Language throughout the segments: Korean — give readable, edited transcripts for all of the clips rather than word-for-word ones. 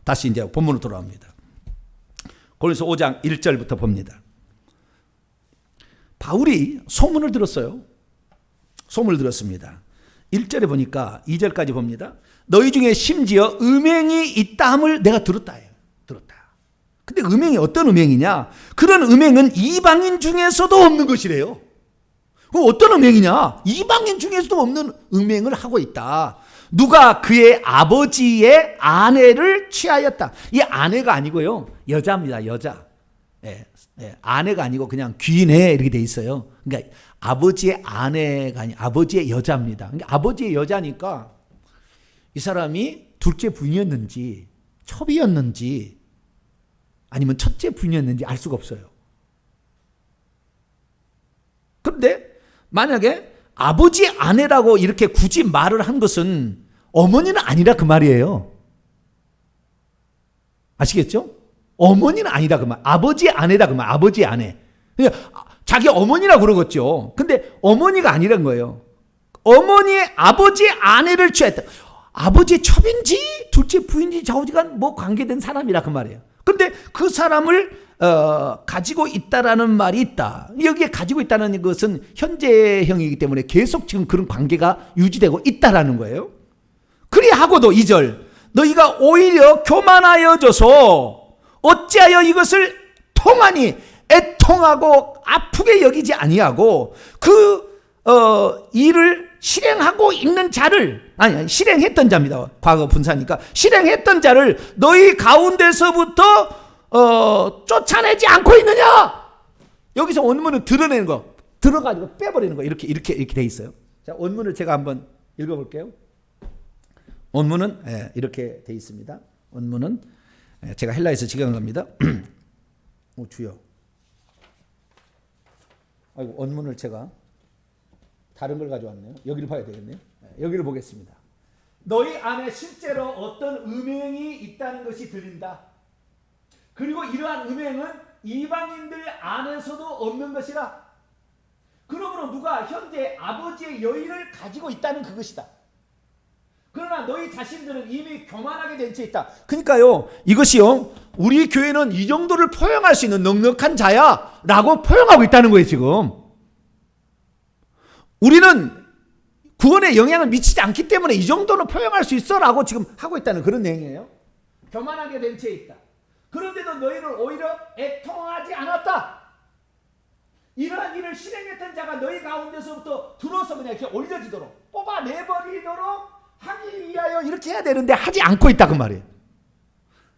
다시 이제 본문으로 돌아옵니다. 고린도서 5장 1절부터 봅니다. 바울이 소문을 들었어요. 소문을 들었습니다. 1절에 보니까 2절까지 봅니다. 너희 중에 심지어 음행이 있다함을 내가 들었다예요. 들었다. 근데 음행이 어떤 음행이냐? 그런 음행은 이방인 중에서도 없는 것이래요. 어떤 음행이냐? 이방인 중에서도 없는 음행을 하고 있다. 누가 그의 아버지의 아내를 취하였다. 이 아내가 아니고요, 여자입니다. 여자. 아내가 아니고 그냥 귀인에 이렇게 돼 있어요. 그러니까 아버지의 아내가 아니 아버지의 여자입니다. 그러니까 아버지의 여자니까 이 사람이 둘째 부인이었는지 첩이었는지 아니면 첫째 부인이었는지 알 수가 없어요. 그런데 만약에 아버지의 아내라고 이렇게 굳이 말을 한 것은 어머니는 아니라 그 말이에요. 아시겠죠? 어머니는 아니다 그 말. 아버지의 아내다 그 말. 아버지의 아내. 자기 어머니라고 그러겠죠. 근데 어머니가 아니란 거예요. 어머니의 아버지의 아내를 취했다. 아버지의 첩인지 둘째 부인인지 좌우지간 뭐 관계된 사람이라 그 말이에요. 근데 그 사람을 가지고 있다라는 말이 있다. 여기에 가지고 있다는 것은 현재형이기 때문에 계속 지금 그런 관계가 유지되고 있다라는 거예요. 그리하고도 2절 너희가 오히려 교만하여져서 어찌하여 이것을 통하니 애통하고 아프게 여기지 아니하고 그 일을 실행하고 있는 자를 아니 실행했던 자입니다. 과거 분사니까 실행했던 자를 너희 가운데서부터 쫓아내지 않고 있느냐? 여기서 원문은 드러내는 거, 들어가지고 빼버리는 거 이렇게 돼 있어요. 자, 원문을 제가 한번 읽어볼게요. 원문은 이렇게 돼 있습니다. 원문은 제가 헬라에서 직역한 겁니다. 주여. 아이고, 원문을 제가 다른 걸 가져왔네요. 여기를 봐야 되겠네요. 여기를 보겠습니다. 너희 안에 실제로 어떤 음행이 있다는 것이 들린다. 그리고 이러한 음행은 이방인들 안에서도 없는 것이라. 그러므로 누가 현재 아버지의 여인을 가지고 있다는 그것이다. 그러나 너희 자신들은 이미 교만하게 된 채 있다. 그러니까요, 이것이요, 우리 교회는 이 정도를 포용할 수 있는 넉넉한 자야 라고 포용하고 있다는 거예요. 지금 우리는 구원에 영향을 미치지 않기 때문에 이 정도는 포용할 수 있어 라고 지금 하고 있다는 그런 내용이에요. 교만하게 된 채 있다. 그런데도 너희를 오히려 애통하지 않았다. 이러한 일을 실행했던 자가 너희 가운데서부터 들어서 그냥 이렇게 올려지도록 뽑아내버리도록 하기 위하여 이렇게 해야 되는데 하지 않고 있다 그 말이에요.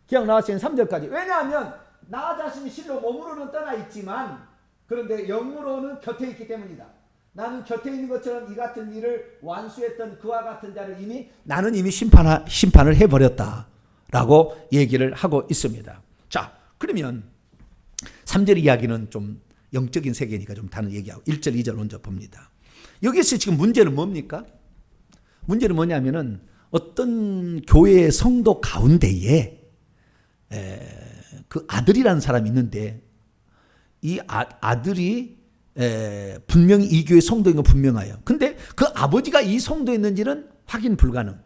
기억 나왔어요. 3절까지. 왜냐하면 나 자신이 실로 몸으로는 떠나 있지만 그런데 영으로는 곁에 있기 때문이다. 나는 곁에 있는 것처럼 이 같은 일을 완수했던 그와 같은 자를 나는 이미 심판을 해버렸다 라고 얘기를 하고 있습니다. 자, 그러면 3절 이야기는 좀 영적인 세계니까 좀 다른 얘기하고 1절 2절 먼저 봅니다. 여기서 지금 문제는 뭡니까? 문제는 뭐냐면은 어떤 교회의 성도 가운데에 그 아들이라는 사람이 있는데 이 아들이 분명히 이 교회 성도인 건 분명해요. 근데 그 아버지가 이 성도였는지는 확인 불가능.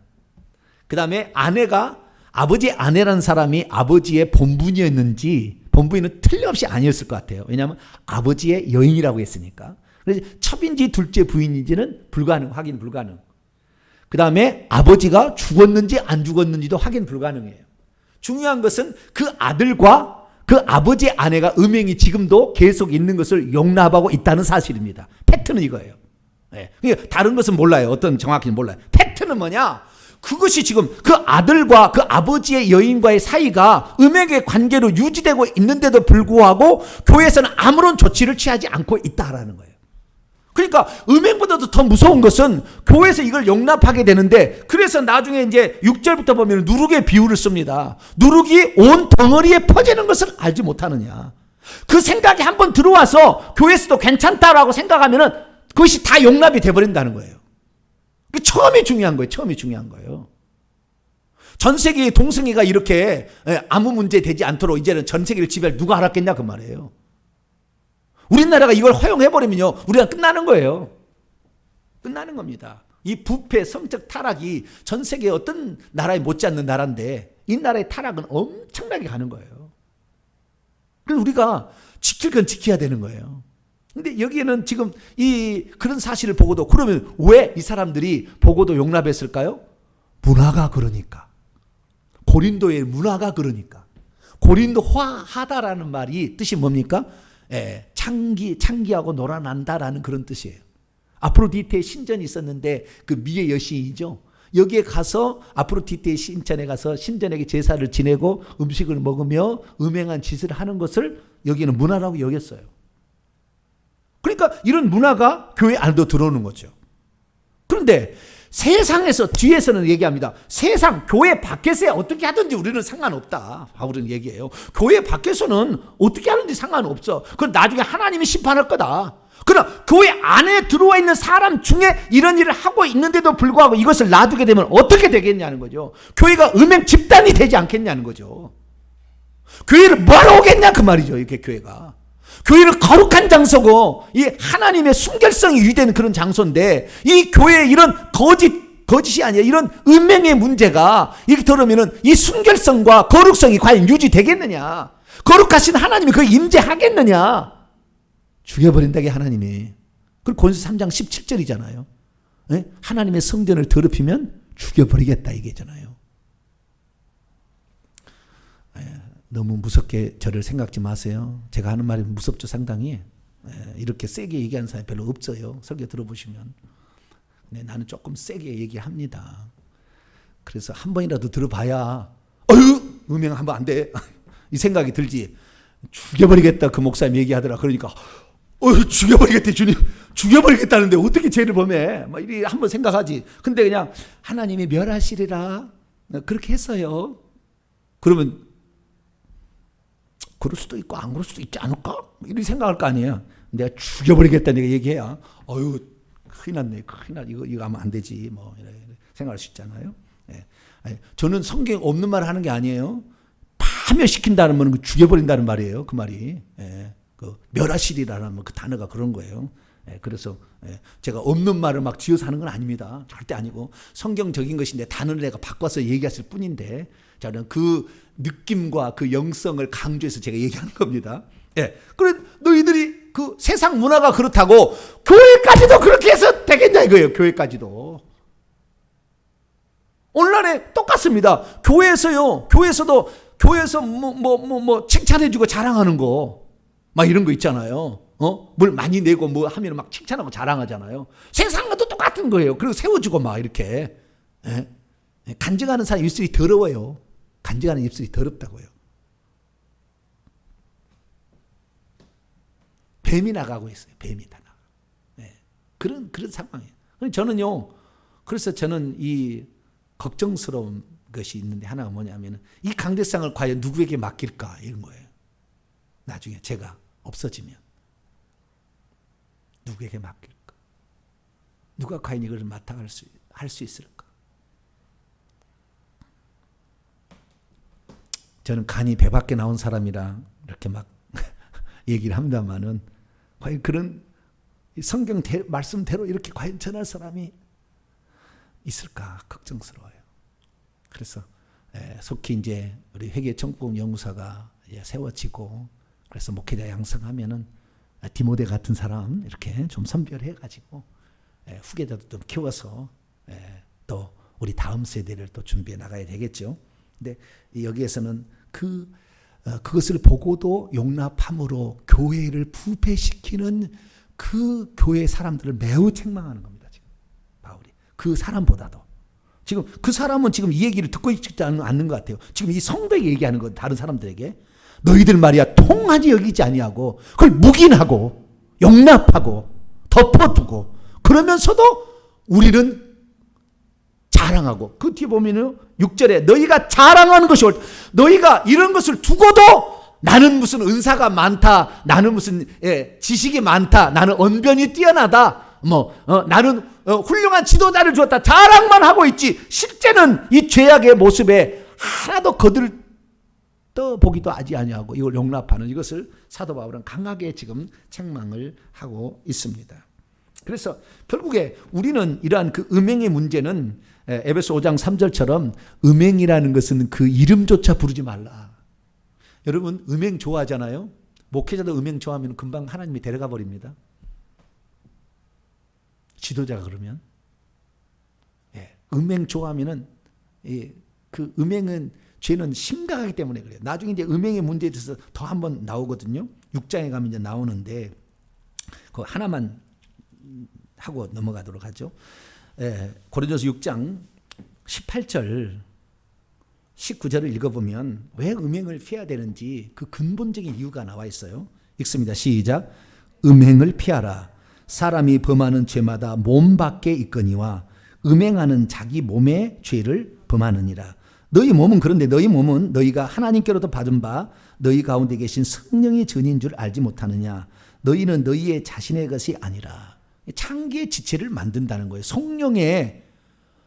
그 다음에 아내가 아버지의 아내라는 사람이 아버지의 본분이었는지 본분은 틀림없이 아니었을 것 같아요. 왜냐하면 아버지의 여인이라고 했으니까. 그래서 첩인지 둘째 부인인지는 불가능, 확인 불가능. 그 다음에 아버지가 죽었는지 안 죽었는지도 확인 불가능해요. 중요한 것은 그 아들과 그 아버지의 아내가 음행이 지금도 계속 있는 것을 용납하고 있다는 사실입니다. 팩트는 이거예요. 다른 것은 몰라요. 어떤 정확히는 몰라요. 팩트는 뭐냐? 그것이 지금 그 아들과 그 아버지의 여인과의 사이가 음행의 관계로 유지되고 있는데도 불구하고 교회에서는 아무런 조치를 취하지 않고 있다라는 거예요. 그러니까 음행보다도 더 무서운 것은 교회에서 이걸 용납하게 되는데 그래서 나중에 이제 6절부터 보면 누룩의 비유를 씁니다. 누룩이 온 덩어리에 퍼지는 것을 알지 못하느냐. 그 생각이 한번 들어와서 교회에서도 괜찮다라고 생각하면은 그것이 다 용납이 돼버린다는 거예요. 처음이 중요한 거예요. 처음이 중요한 거예요. 전 세계의 동성애가 이렇게 아무 문제 되지 않도록 이제는 전 세계를 지배할 누가 알았겠냐 그 말이에요. 우리나라가 이걸 허용해버리면요 우리가 끝나는 거예요. 끝나는 겁니다. 이 부패 성적 타락이 전 세계 어떤 나라에 못지않는 나라인데 이 나라의 타락은 엄청나게 가는 거예요. 그래서 우리가 지킬 건 지켜야 되는 거예요. 근데 여기에는 지금 그런 사실을 보고도, 그러면 왜 이 사람들이 보고도 용납했을까요? 문화가 그러니까. 고린도의 문화가 그러니까. 고린도화하다라는 말이 뜻이 뭡니까? 창기하고 놀아난다라는 그런 뜻이에요. 아프로디테의 신전이 있었는데 그 미의 여신이죠. 여기에 가서 아프로디테의 신전에 가서 신전에게 제사를 지내고 음식을 먹으며 음행한 짓을 하는 것을 여기는 문화라고 여겼어요. 그러니까 이런 문화가 교회 안으로 들어오는 거죠. 그런데 세상에서, 뒤에서는 얘기합니다. 세상, 교회 밖에서야 어떻게 하든지 우리는 상관없다. 바울은 얘기해요. 교회 밖에서는 어떻게 하든지 상관없어. 그건 나중에 하나님이 심판할 거다. 그러나 교회 안에 들어와 있는 사람 중에 이런 일을 하고 있는데도 불구하고 이것을 놔두게 되면 어떻게 되겠냐는 거죠. 교회가 음행 집단이 되지 않겠냐는 거죠. 교회를 뭐하러 오겠냐 그 말이죠. 이렇게 교회가. 교회는 거룩한 장소고 이 하나님의 순결성이 유지되는 그런 장소인데, 이 교회에 이런 거짓이 아니라 이런 음행의 문제가 이렇게 들어오면은 이 순결성과 거룩성이 과연 유지되겠느냐? 거룩하신 하나님이 그 임재하겠느냐? 죽여버린다게 하나님이. 그리고 고린도서 3장 17절이잖아요. 네? 하나님의 성전을 더럽히면 죽여버리겠다 이게잖아요. 너무 무섭게 저를 생각지 마세요. 제가 하는 말이 무섭죠, 상당히. 이렇게 세게 얘기하는 사람이 별로 없어요. 설교 들어보시면. 근데 나는 조금 세게 얘기합니다. 그래서 한 번이라도 들어봐야 음행하면 안 돼. 이 생각이 들지. 죽여버리겠다 그 목사님 얘기하더라. 그러니까 죽여버리겠대 주님. 죽여버리겠다는데 어떻게 죄를 범해. 막 이리 한번 생각하지. 근데 그냥 하나님이 멸하시리라 그렇게 했어요. 그러면 그럴 수도 있고 안 그럴 수도 있지 않을까? 이렇게 생각할 거 아니에요. 내가 죽여버리겠다 내가 얘기해야 큰일 났네. 큰일 났네. 이거 하면 안 되지. 뭐 이렇게 생각할 수 있잖아요. 아니, 저는 성경 없는 말을 하는 게 아니에요. 파멸시킨다는 말은 죽여버린다는 말이에요. 그 말이. 그 멸하시리라는 그 단어가 그런 거예요. 그래서 제가 없는 말을 막 지어서 하는 건 아닙니다. 절대 아니고 성경적인 것인데 단어를 내가 바꿔서 얘기했을 뿐인데, 저는 그 느낌과 그 영성을 강조해서 제가 얘기하는 겁니다. 그래 너희들이 그 세상 문화가 그렇다고 교회까지도 그렇게 해서 되겠냐 이거예요. 교회까지도. 오늘날에 똑같습니다. 교회에서도 뭐 칭찬해주고 자랑하는 거 막 이런 거 있잖아요. 뭘 많이 내고 뭐 하면 막 칭찬하고 자랑하잖아요. 세상과도 똑같은 거예요. 그리고 세워주고 막 이렇게. 간증하는 사람 입술이 더러워요. 간증하는 입술이 더럽다고요. 뱀이 나가고 있어요. 뱀이 다 나가. 그런 상황이에요. 그래서 저는 이 걱정스러운 것이 있는데 하나가 뭐냐면, 이 강대상을 과연 누구에게 맡길까 이런 거예요. 나중에 제가 없어지면 누구에게 맡길까? 누가 과연 이걸 맡아갈 할 수 있을까? 저는 간이 배 밖에 나온 사람이라 이렇게 막 얘기를 합니다만은, 과연 그런 성경 말씀대로 이렇게 과연 전할 사람이 있을까 걱정스러워요. 그래서 속히 이제 우리 회개청구국 연구사가 세워지고, 그래서 목회자 양성하면은 디모데 같은 사람 이렇게 좀 선별해가지고 후계자도 좀 키워서 또 우리 다음 세대를 또 준비해 나가야 되겠죠. 근데 여기에서는 그것을 보고도 용납함으로 교회를 부패시키는 그 교회 사람들을 매우 책망하는 겁니다. 지금 바울이 그 사람보다도 지금 그 사람은 지금 이 얘기를 듣고 있지 않는 것 같아요. 지금 이 성도에게 얘기하는 건 다른 사람들에게, 너희들 말이야 통하지 여기지 아니하고 그걸 묵인하고 용납하고 덮어두고 그러면서도 우리는 자랑하고, 그 뒤에 보면은 6절에 너희가 자랑하는 것이 너희가 이런 것을 두고도 나는 무슨 은사가 많다, 나는 무슨 지식이 많다, 나는 언변이 뛰어나다, 나는 훌륭한 지도자를 주었다 자랑만 하고 있지, 실제는 이 죄악의 모습에 하나도 거들떠보기도 하지 아니하고 이걸 용납하는, 이것을 사도 바울은 강하게 지금 책망을 하고 있습니다. 그래서 결국에 우리는 이러한 그 음행의 문제는 에베소 5장 3절처럼 음행이라는 것은 그 이름조차 부르지 말라. 여러분 음행 좋아하잖아요. 목회자도 음행 좋아하면 금방 하나님이 데려가 버립니다. 지도자가 그러면. 음행 좋아하면은 그 음행은 죄는 심각하기 때문에 그래요. 나중에 이제 음행의 문제에 대해서 더 한번 나오거든요. 6장에 가면 이제 나오는데 그 하나만 하고 넘어가도록 하죠. 고린도서 6장 18절 19절을 읽어보면 왜 음행을 피해야 되는지 그 근본적인 이유가 나와 있어요. 읽습니다. 시작. 음행을 피하라. 사람이 범하는 죄마다 몸 밖에 있거니와 음행하는 자기 몸의 죄를 범하느니라. 너희 몸은 그런데 너희 몸은 너희가 하나님께로부터 받은 바 너희 가운데 계신 성령의 전인 줄 알지 못하느냐. 너희는 너희의 자신의 것이 아니라 창기의 지체를 만든다는 거예요.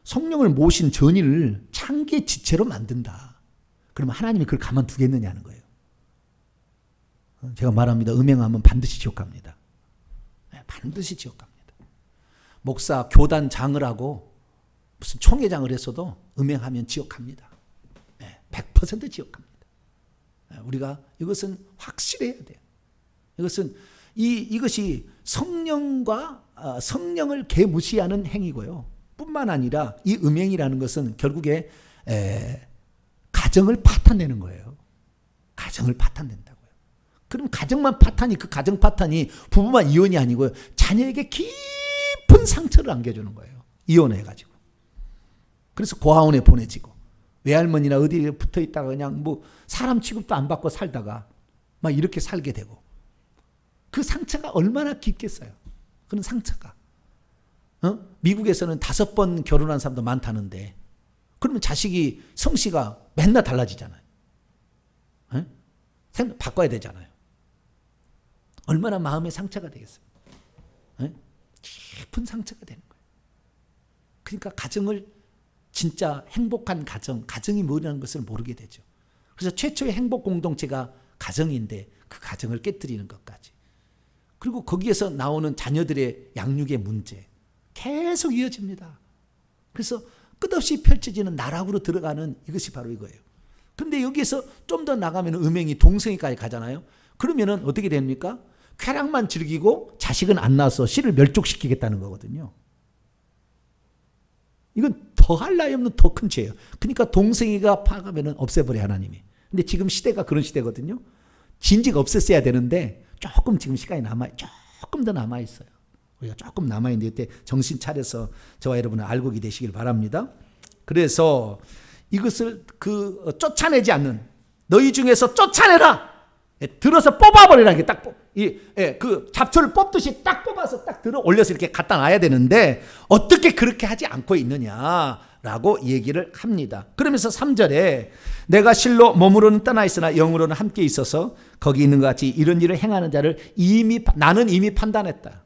성령을 모신 전인을 창기의 지체로 만든다. 그러면 하나님이 그걸 가만두겠느냐는 거예요. 제가 말합니다. 음행하면 반드시 지옥 갑니다. 반드시 지옥 갑니다. 목사, 교단 장을 하고 무슨 총회장을 했어도 음행하면 지옥 갑니다. 100% 지옥 갑니다. 우리가 이것은 확실해야 돼요. 이것이 성령을 개무시하는 행위고요. 뿐만 아니라 이 음행이라는 것은 결국에 가정을 파탄내는 거예요. 가정을 파탄낸다고요. 그럼 가정만 파탄이 그 가정 파탄이 부부만 이혼이 아니고요. 자녀에게 깊은 상처를 안겨주는 거예요. 이혼해가지고. 그래서 고아원에 보내지고 외할머니나 어디에 붙어 있다가 그냥 뭐 사람 취급도 안 받고 살다가 막 이렇게 살게 되고 그 상처가 얼마나 깊겠어요. 그런 상처가. 미국에서는 5번 결혼한 사람도 많다는데 그러면 자식이 성씨가 맨날 달라지잖아요. 생각 바꿔야 되잖아요. 얼마나 마음의 상처가 되겠어요. 깊은 상처가 되는 거예요. 그러니까 가정을 진짜 행복한 가정이 뭐라는 것을 모르게 되죠. 그래서 최초의 행복 공동체가 가정인데 그 가정을 깨뜨리는 것까지. 그리고 거기에서 나오는 자녀들의 양육의 문제 계속 이어집니다. 그래서 끝없이 펼쳐지는 나락으로 들어가는 이것이 바로 이거예요. 그런데 여기에서 좀 더 나가면 음행이 동성애까지 가잖아요. 그러면은 어떻게 됩니까? 쾌락만 즐기고 자식은 안 낳아서 씨를 멸족시키겠다는 거거든요. 이건 더할 나위 없는 더 큰 죄예요. 그러니까 동성애가 파가면은 없애버려 하나님이. 근데 지금 시대가 그런 시대거든요. 진지가 없앴어야 되는데 조금 지금 시간이 조금 더 남아있어요. 우리가 조금 남아있는데 이때 정신 차려서 저와 여러분은 알고 되시길 바랍니다. 그래서 이것을 쫓아내지 않는 너희 중에서 쫓아내라. 들어서 뽑아버리라. 그 잡초를 뽑듯이 딱 뽑아서 딱 들어 올려서 이렇게 갖다 놔야 되는데 어떻게 그렇게 하지 않고 있느냐라고 얘기를 합니다. 그러면서 3절에 내가 실로 몸으로는 떠나 있으나 영으로는 함께 있어서 거기 있는 것 같이 이런 일을 행하는 자를 나는 이미 판단했다.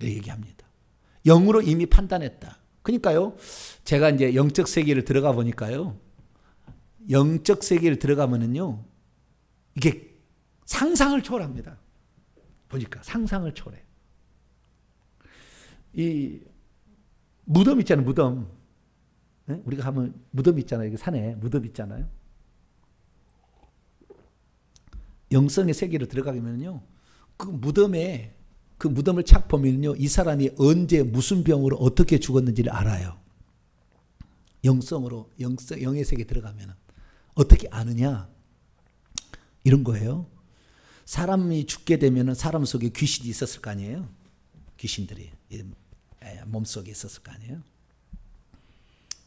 얘기합니다. 영으로 이미 판단했다. 그러니까요. 제가 이제 영적 세계를 들어가 보니까요. 영적 세계를 들어가면은요. 이게 상상을 초월합니다. 보니까 상상을 초월해. 이 무덤 있잖아요. 무덤. 네? 우리가 가면 무덤 있잖아요. 여기 산에 무덤 있잖아요. 영성의 세계로 들어가면요. 그 무덤을 착 보면요. 이 사람이 언제 무슨 병으로 어떻게 죽었는지를 알아요. 영의 세계에 들어가면 어떻게 아느냐? 이런 거예요. 사람이 죽게 되면 사람 속에 귀신이 있었을 거 아니에요. 귀신들이 몸속에 있었을 거 아니에요.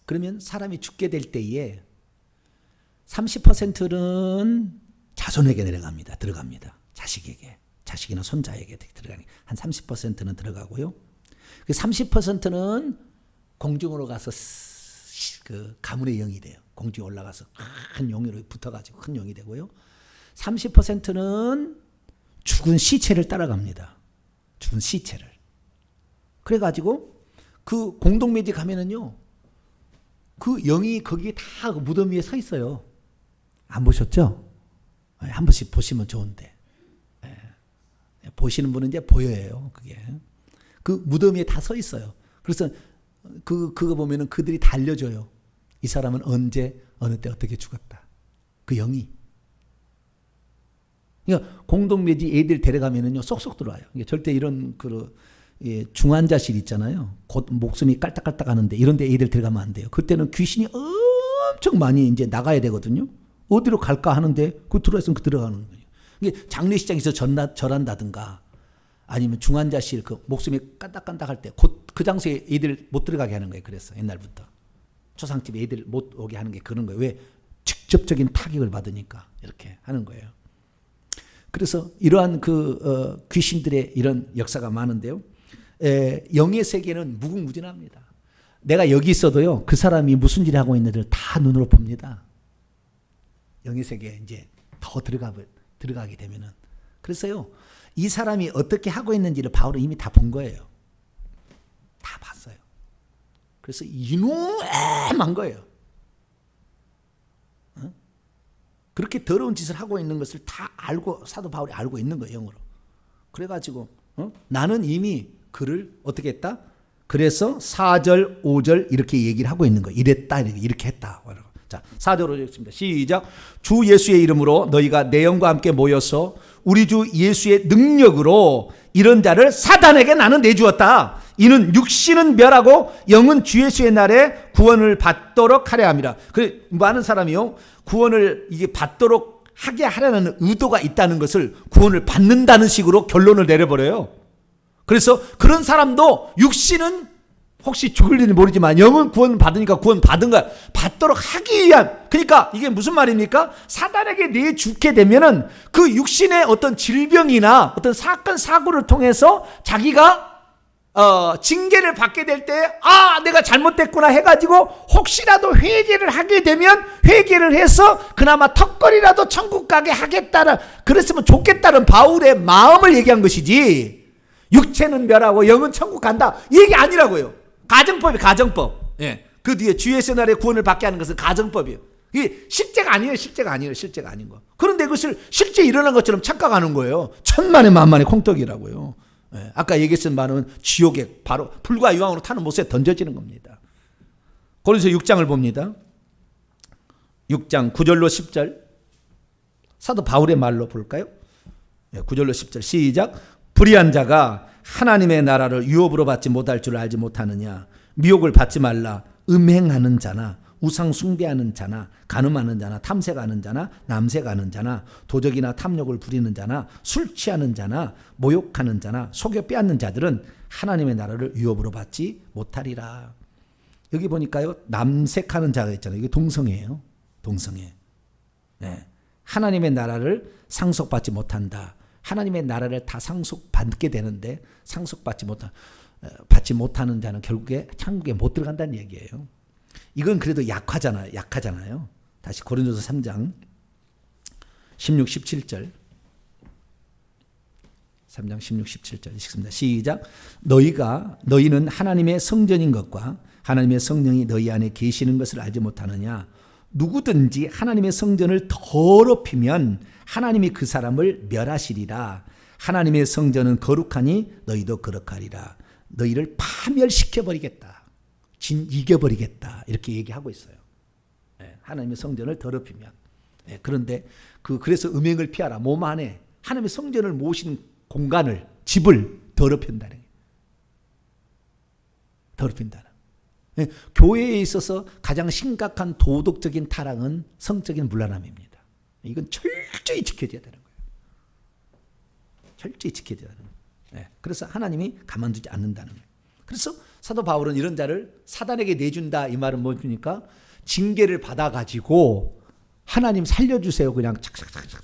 그러면 사람이 죽게 될 때에 30%는 자손에게 들어갑니다. 자식이나 손자에게 들어가니 한 30%는 들어가고요. 그 30%는 공중으로 가서 그 가문의 영이 돼요. 공중에 올라가서 큰 용으로 붙어가지고 큰 용이 되고요. 30%는 죽은 시체를 따라갑니다. 죽은 시체를. 그래가지고 그 공동묘지 가면은요, 그 영이 거기에 다 그 무덤 위에 서 있어요. 안 보셨죠? 한 번씩 보시면 좋은데. 보시는 분은 이제 보여요. 그게. 그 무덤 위에 다 서 있어요. 그래서 그거 보면은 그들이 다 알려줘요. 이 사람은 언제 어느 때 어떻게 죽었다. 그 영이. 그러니까 공동묘지 애들 데려가면은요 쏙쏙 들어와요. 절대 이런 중환자실 있잖아요. 곧 목숨이 깔딱깔딱 하는데 이런데 애들 데려가면 안 돼요. 그때는 귀신이 엄청 많이 이제 나가야 되거든요. 어디로 갈까 하는데 그 들어왔으면 들어가는 거예요. 이게 장례식장에서 절한다든가 아니면 중환자실 목숨이 깐딱깐딱할 때 곧 그 장소에 애들 못 들어가게 하는 거예요. 그래서 옛날부터 초상집 애들 못 오게 하는 게 그런 거예요. 왜? 직접적인 타격을 받으니까 이렇게 하는 거예요. 그래서 이러한 귀신들의 이런 역사가 많은데요. 영의 세계는 무궁무진합니다. 내가 여기 있어도요, 그 사람이 무슨 일을 하고 있는지를 다 눈으로 봅니다. 영의 세계에 이제 더 들어가게 되면은. 그래서요, 이 사람이 어떻게 하고 있는지를 바울은 이미 다 본 거예요. 다 봤어요. 그래서 이놈한 거예요. 그렇게 더러운 짓을 하고 있는 것을 다 알고 사도 바울이 알고 있는 거예요. 영으로. 그래가지고 나는 이미 그를 어떻게 했다? 그래서 4절 5절 이렇게 얘기를 하고 있는 거예요. 이랬다 이렇게 했다. 자 4절 5절 읽습니다. 시작. 주 예수의 이름으로 너희가 내 영과 함께 모여서 우리 주 예수의 능력으로 이런 자를 사단에게 나는 내주었다. 이는 육신은 멸하고 영은 주 예수의 날에 구원을 받도록 하려 함이라. 그 많은 사람이요 구원을 이게 받도록 하게 하려는 의도가 있다는 것을 구원을 받는다는 식으로 결론을 내려버려요. 그래서 그런 사람도 육신은 혹시 죽을지는 모르지만 영은 구원 받으니까 구원 받은 거야. 받도록 하기 위한. 그러니까 이게 무슨 말입니까? 사단에게 내주게 되면은 그 육신의 어떤 질병이나 어떤 사건 사고를 통해서 자기가 징계를 받게 될 때, 내가 잘못됐구나 해가지고 혹시라도 회개를 하게 되면 회개를 해서 그나마 턱걸이라도 천국 가게 하겠다는, 그랬으면 좋겠다는 바울의 마음을 얘기한 것이지, 육체는 멸하고 영은 천국 간다 이 얘기 아니라고요. 가정법이에요. 가정법. 예. 그 뒤에 주 예수의 날에 구원을 받게 하는 것은 가정법이에요. 이게 실제가 아니에요. 실제가 아닌 거. 그런데 그것을 실제 일어난 것처럼 착각하는 거예요. 천만의 만만의 콩떡이라고요. 예. 아까 얘기했던 말은 지옥에 바로 불과 유황으로 타는 못에 던져지는 겁니다. 고린도서 6장을 봅니다. 6장 9절로 10절 사도 바울의 말로 볼까요? 9절로 10절 시작. 불의한 자가 하나님의 나라를 유업으로 받지 못할 줄 알지 못하느냐. 미혹을 받지 말라. 음행하는 자나 우상 숭배하는 자나 간음하는 자나 탐색하는 자나 남색하는 자나 도적이나 탐욕을 부리는 자나 술 취하는 자나 모욕하는 자나 속여 빼앗는 자들은 하나님의 나라를 유업으로 받지 못하리라. 여기 보니까요 남색하는 자가 있잖아요. 이게 동성애예요. 동성애. 네. 하나님의 나라를 상속받지 못한다. 하나님의 나라를 다 상속받게 되는데 상속받지 못하는 자는 결국에 천국에 못 들어간다는 얘기예요. 이건 그래도 약하잖아요. 다시 고린도서 3장 16, 17절 3장 16, 17절 읽습니다. 시작. 너희는 하나님의 성전인 것과 하나님의 성령이 너희 안에 계시는 것을 알지 못하느냐. 누구든지 하나님의 성전을 더럽히면 하나님이 그 사람을 멸하시리라. 하나님의 성전은 거룩하니 너희도 거룩하리라. 너희를 파멸시켜버리겠다. 이겨버리겠다. 이렇게 얘기하고 있어요. 하나님의 성전을 더럽히면. 그런데 그래서 음행을 피하라. 몸 안에 하나님의 성전을 모신 공간을, 집을 더럽힌다는 거예요. 더럽힌다는. 교회에 있어서 가장 심각한 도덕적인 타락은 성적인 문란함입니다. 이건 철저히 지켜져야 되는 거예요. 철저히 지켜져야 되는 거예요. 그래서 하나님이 가만두지 않는다는 거예요. 그래서 사도 바울은 이런 자를 사단에게 내준다 이 말은 뭡니까? 징계를 받아가지고 하나님 살려주세요. 그냥 착착착착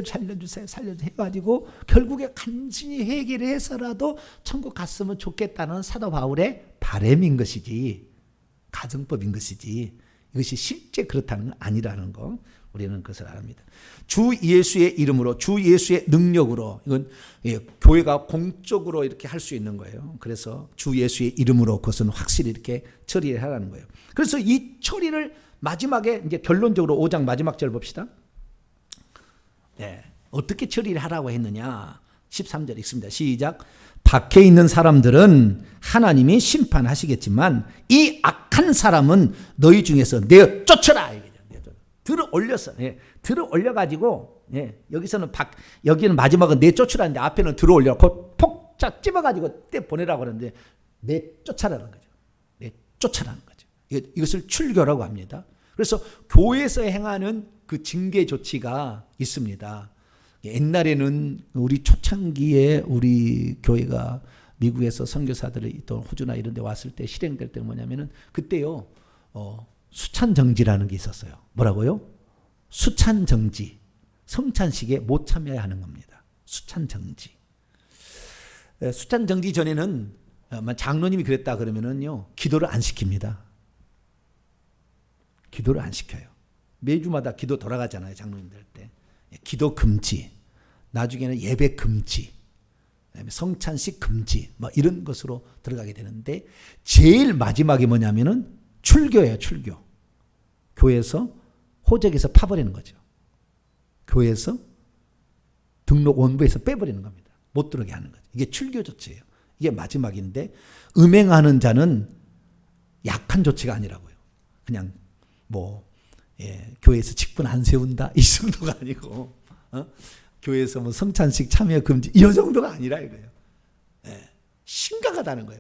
살려주세요. 해가지고 결국에 간신히 회개를 해서라도 천국 갔으면 좋겠다는 사도 바울의 바람인 것이지 가정법인 것이지 이것이 실제 그렇다는 건 아니라는 거 우리는 그것을 압니다. 주 예수의 이름으로 주 예수의 능력으로 이건 교회가 공적으로 이렇게 할 수 있는 거예요. 그래서 주 예수의 이름으로 그것은 확실히 이렇게 처리를 하라는 거예요. 그래서 이 처리를 마지막에 이제 결론적으로 5장 마지막 절 봅시다. 어떻게 처리를 하라고 했느냐? 13절 읽습니다. 시작. 밖에 있는 사람들은 하나님이 심판하시겠지만 이 악한 사람은 너희 중에서 내어 쫓아라. 들어 올렸어. 예, 들어 올려가지고 예, 여기는 마지막은 내 쫓으라는데 앞에는 들어 올려놓고 폭 집어가지고 떼 보내라고 하는데 내 쫓아라는 거죠. 내 쫓아라는 거죠. 이것을 출교라고 합니다. 그래서 교회에서 행하는 그 징계 조치가 있습니다. 옛날에는 우리 초창기에 우리 교회가 미국에서 선교사들이 또 호주나 이런 데 왔을 때 실행될 때 뭐냐면은 그때요 수찬정지라는 게 있었어요. 뭐라고요? 수찬정지. 성찬식에 못 참여하는 겁니다. 수찬정지. 수찬정지 전에는 장로님이 그랬다 그러면은요 기도를 안 시킵니다. 기도를 안 시켜요. 매주마다 기도 돌아가잖아요. 장로님들 때. 기도 금지. 나중에는 예배 금지. 성찬식 금지. 뭐 이런 것으로 들어가게 되는데 제일 마지막에 뭐냐면은 출교예요. 출교. 교회에서 호적에서 파버리는 거죠. 교회에서 등록 원부에서 빼버리는 겁니다. 못 들어오게 하는 거죠. 이게 출교 조치예요. 이게 마지막인데 음행하는 자는 약한 조치가 아니라고요. 그냥 교회에서 직분 안 세운다 이 정도가 아니고 교회에서 성찬식 참여 금지 이 정도가 아니라 이거예요. 심각하다는 거예요.